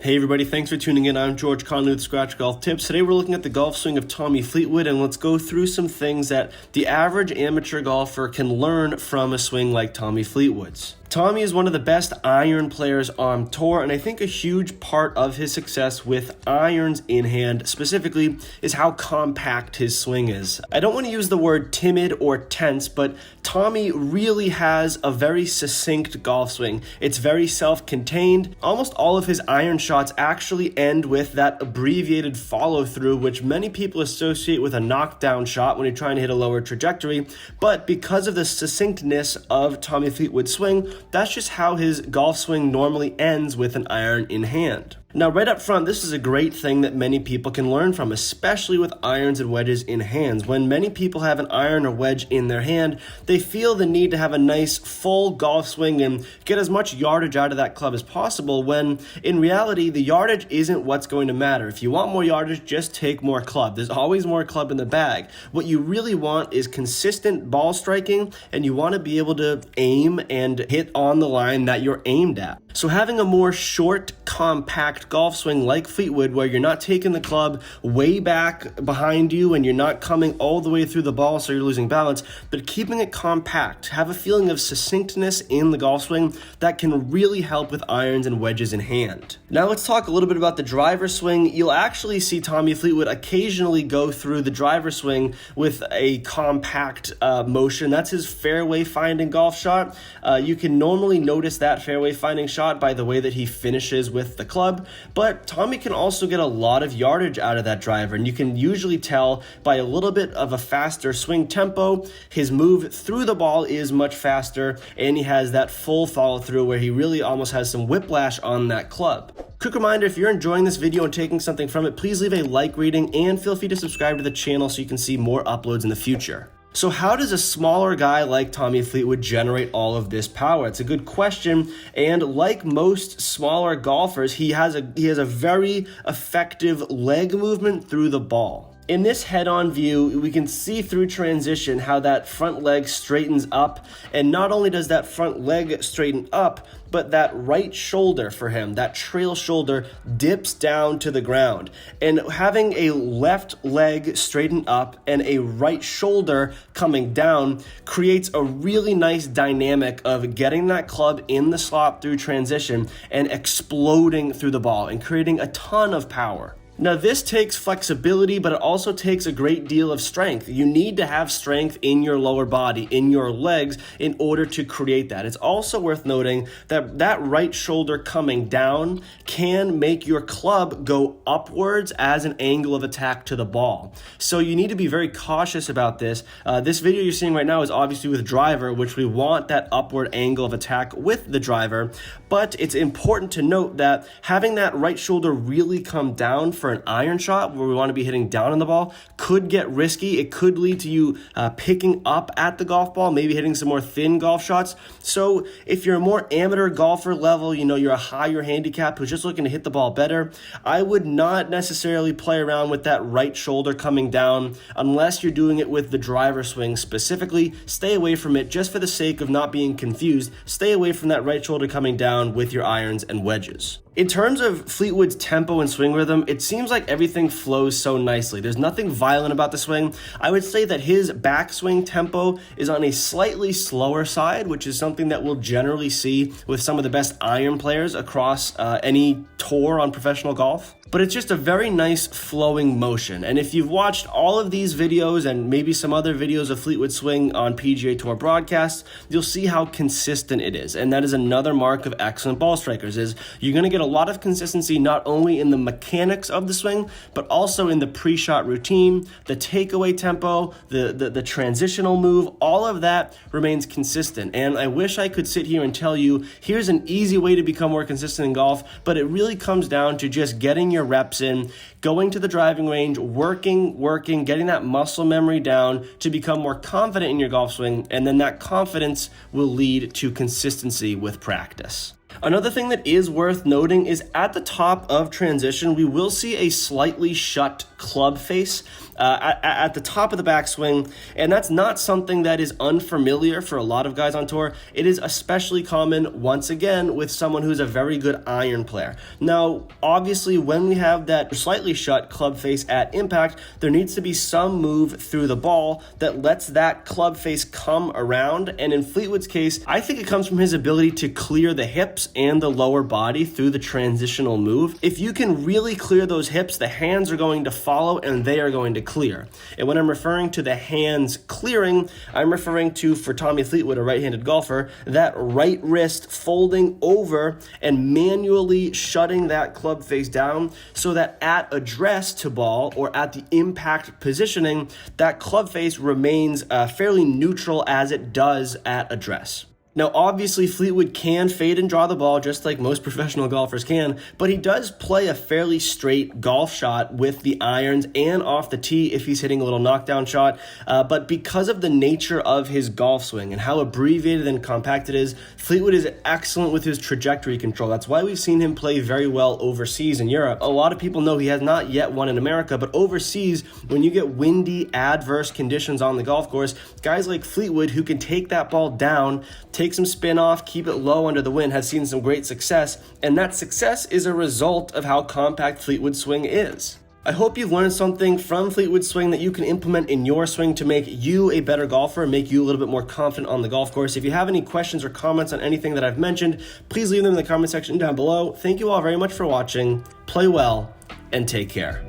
Hey everybody, thanks for tuning in. I'm George Conley with Scratch Golf Tips. Today we're looking at the golf swing of Tommy Fleetwood, and let's go through some things that the average amateur golfer can learn from a swing like Tommy Fleetwood's. Tommy is one of the best iron players on tour, and I think a huge part of his success with irons in hand specifically is how compact his swing is. I don't want to use the word timid or tense, but Tommy really has a very succinct golf swing. It's very self-contained. Almost all of his iron shots actually end with that abbreviated follow-through, which many people associate with a knockdown shot when you're trying to hit a lower trajectory. But because of the succinctness of Tommy Fleetwood's swing, that's just how his golf swing normally ends, with an iron in hand. Now, right up front, this is a great thing that many people can learn from, especially with irons and wedges in hands. When many people have an iron or wedge in their hand, they feel the need to have a nice full golf swing and get as much yardage out of that club as possible, when in reality, the yardage isn't what's going to matter. If you want more yardage, just take more club. There's always more club in the bag. What you really want is consistent ball striking, and you want to be able to aim and hit on the line that you're aimed at. So having a more short, compact golf swing like Fleetwood, where you're not taking the club way back behind you and you're not coming all the way through the ball so you're losing balance, but keeping it compact, have a feeling of succinctness in the golf swing that can really help with irons and wedges in hand. Now let's talk a little bit about the driver swing. You'll actually see Tommy Fleetwood occasionally go through the driver swing with a compact motion. That's his fairway finding golf shot. You can normally notice that fairway finding shot by the way that he finishes with the club, but Tommy can also get a lot of yardage out of that driver, and you can usually tell by a little bit of a faster swing tempo. His move through the ball is much faster, and he has that full follow through where he really almost has some whiplash on that club. Quick reminder, if you're enjoying this video and taking something from it, please leave a like rating and feel free to subscribe to the channel so you can see more uploads in the future. So how does a smaller guy like Tommy Fleetwood generate all of this power? It's a good question, and like most smaller golfers, he has a very effective leg movement through the ball. In this head-on view, we can see through transition how that front leg straightens up, and not only does that front leg straighten up, but that right shoulder for him, that trail shoulder, dips down to the ground. And having a left leg straighten up and a right shoulder coming down creates a really nice dynamic of getting that club in the slot through transition and exploding through the ball and creating a ton of power. Now, this takes flexibility, but it also takes a great deal of strength. You need to have strength in your lower body, in your legs, in order to create that. It's also worth noting that that right shoulder coming down can make your club go upwards as an angle of attack to the ball. So you need to be very cautious about this. This video you're seeing right now is obviously with driver, which we want that upward angle of attack with the driver. But it's important to note that having that right shoulder really come down for an iron shot where we want to be hitting down on the ball could get risky. It could lead to you picking up at the golf ball, maybe hitting some more thin golf shots. So if you're a more amateur golfer level, you're a higher handicap who's just looking to hit the ball better, I would not necessarily play around with that right shoulder coming down unless you're doing it with the driver swing specifically. Stay away from it just for the sake of not being confused. Stay away from that right shoulder coming down with your irons and wedges. In terms of Fleetwood's tempo and swing rhythm, it seems like everything flows so nicely. There's nothing violent about the swing. I would say that his backswing tempo is on a slightly slower side, which is something that we'll generally see with some of the best iron players across any tour on professional golf. But it's just a very nice flowing motion. And if you've watched all of these videos and maybe some other videos of Fleetwood swing on PGA Tour broadcasts, you'll see how consistent it is. And that is another mark of excellent ball strikers, is you're going to get a lot of consistency not only in the mechanics of the swing, but also in the pre-shot routine, the takeaway tempo, the transitional move. All of that remains consistent. And I wish I could sit here and tell you, here's an easy way to become more consistent in golf, but it really comes down to just getting your reps in, going to the driving range, working, getting that muscle memory down to become more confident in your golf swing, and then that confidence will lead to consistency with practice. Another thing that is worth noting is at the top of transition, we will see a slightly shut club face at the top of the backswing, and that's not something that is unfamiliar for a lot of guys on tour. It is especially common, once again, with someone who's a very good iron player. Now, obviously, when we have that slightly shut club face at impact, there needs to be some move through the ball that lets that club face come around, and in Fleetwood's case, I think it comes from his ability to clear the hips and the lower body through the transitional move. If you can really clear those hips, the hands are going to follow and they are going to clear. And when I'm referring to the hands clearing, I'm referring to, for Tommy Fleetwood, a right-handed golfer, that right wrist folding over and manually shutting that club face down so that at address to ball or at the impact positioning, that club face remains fairly neutral as it does at address. Now, obviously, Fleetwood can fade and draw the ball just like most professional golfers can, but he does play a fairly straight golf shot with the irons and off the tee if he's hitting a little knockdown shot. But because of the nature of his golf swing and how abbreviated and compact it is, Fleetwood is excellent with his trajectory control. That's why we've seen him play very well overseas in Europe. A lot of people know he has not yet won in America, but overseas, when you get windy, adverse conditions on the golf course, guys like Fleetwood who can take that ball down, take some spin off, keep it low under the wind, have seen some great success, and that success is a result of how compact Fleetwood's swing is. I hope you've learned something from Fleetwood's swing that you can implement in your swing to make you a better golfer and make you a little bit more confident on the golf course. If you have any questions or comments on anything that I've mentioned, please leave them in the comment section down below. Thank you all very much for watching. Play well and take care.